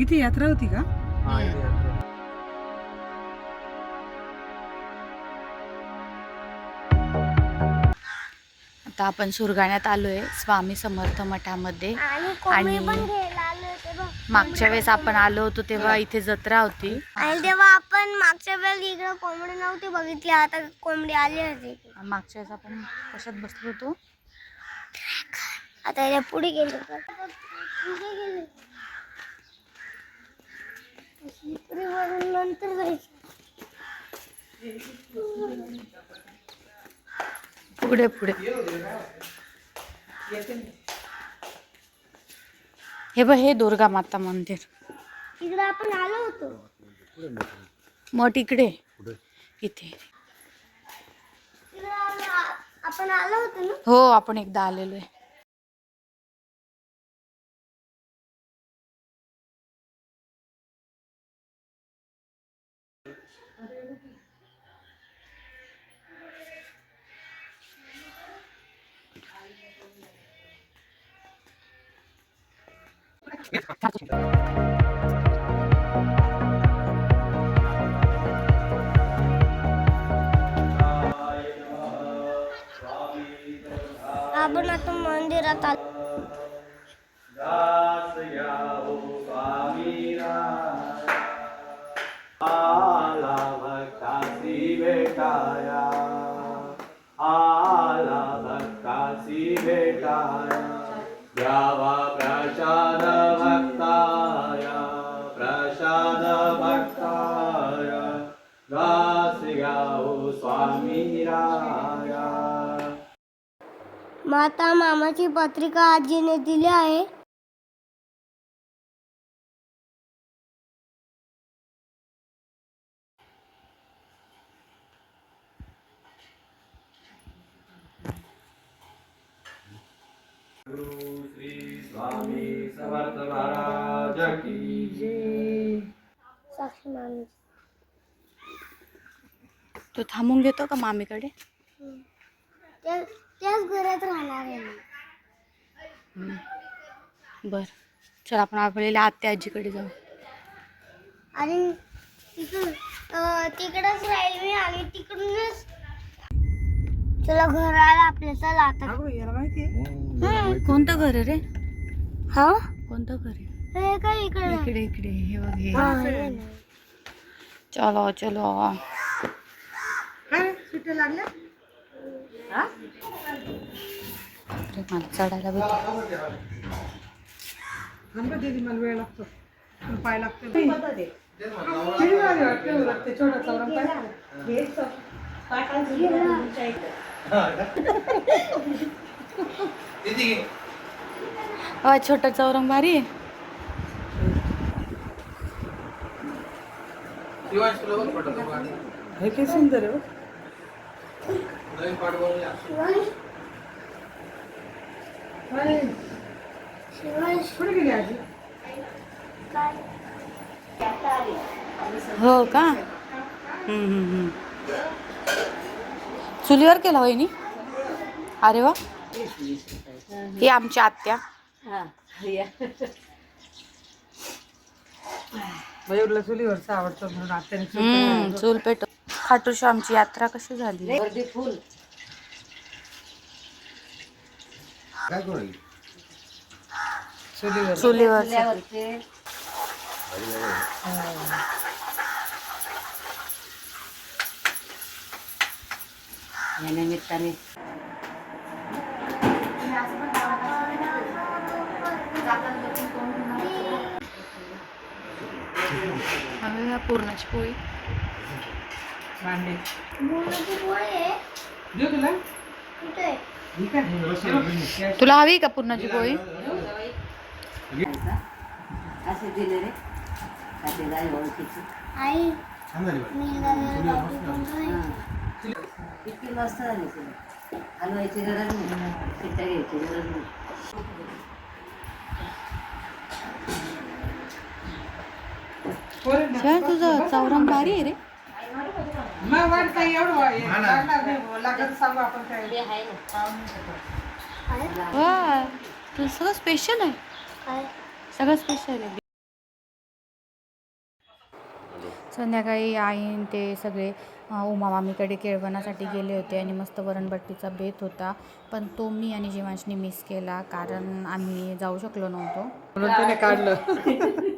इथे यात्रा होती का? आता आपण सुरगाण्यात आलोय स्वामी समर्थ मठामध्ये आणि मागच्या वेळेस आपण आलो होतो तेव्हा इथे जत्रा होती आणि तेव्हा आपण मागच्या वेळेस इकडे कोंबडी नव्हती बघितली, आता कोंबडी आली होती. मागच्या वेळेस आपण कशात बसलो होतो? आता याच्या पुढे गेलो पुढे गेले पुढे वरून नंतर जायचं. पुढे पुढे हे बघ, हे दुर्गा माता मंदिर. तिकडे आपण आलो होतो. मठ इकडे इथे. तिकडे आपण आलो होतो ना. हो, आपण एकदा आलेलो आहे. आपण आता मंदिरात आलो. आला भक्तासी भेटाया, आला भक्तासी भेटाया, द्यावा प्रसाद भक्ताया, प्रसाद भक्ताया, दास घ्यावो स्वामी राया. माता मामाची पत्रिका आजीने दिली आहे. श्री स्वामी समर्थ महाराज की जय. साक्षी मामी तो थांबून घेतो का मामीकडे? त्याच घरात राहणार आहे मी. बर, चल आपण आपल्याला आत्या आजीकडे जाऊ. आणि तिकडच राहील मी आणि तिकडूनच चला घराला आपल्या. चला आता. अगं याला माहिती आहे. कोणतं घर आहे रे? हा कोणतं घर आहे? हे काय इकडे इकडे इकडे हे बघ हे. हे नाही. चलो चलो. काय रे, सुट्ट्या लागल्या? हा? अरे मला चढायला भेट. नंबर दे दी, मला वेळ लागतो. तुला पाय लागतो. किती वाजले वाटते? लागते छोटा चौरंग पाय. छोटा चौरंग भारी आहे. हे किती सुंदर आहे. कुठे गेली आजी? हो का? चुलीवर केला वहिनी? अरे वा. ही आमची आत्या. मयूरला चुलीवरचं आवडतं म्हणून आत्याने चूल पेट. खाटू श्यामची यात्रा कशी झाली? फुल काय करू चुलीवर. या निमित्ताने पूर्णाची पोळी. भांडे मुलाची पोळी आहे. देऊ तुला? कुठे? ठीक आहे. तुला हवी का पूर्णाची पोळी? असे दिले रे असे गाय ओळखीची. आई इतकी मस्त झाली तुला. हलवायची गरज नाही, शिट्ट्या घ्यायची गरज नाही. तुझं चौरंग भारी आहे रे. मग वाट काही एवढं लागणार नाही. लागत सांगू आपण काय. वा, तुझं सगळं स्पेशल आहे. काय सगळं स्पेशल आहे. संध्याकाळी आई ते सगळे उमा मामीकडे केळवणासाठी गेले होते आणि मस्त वरणबट्टीचा बेत होता, पण तो मी आणि जीवांशनी मिस केला कारण आम्ही जाऊ शकलो नव्हतो. म्हणून त्याने काढलं.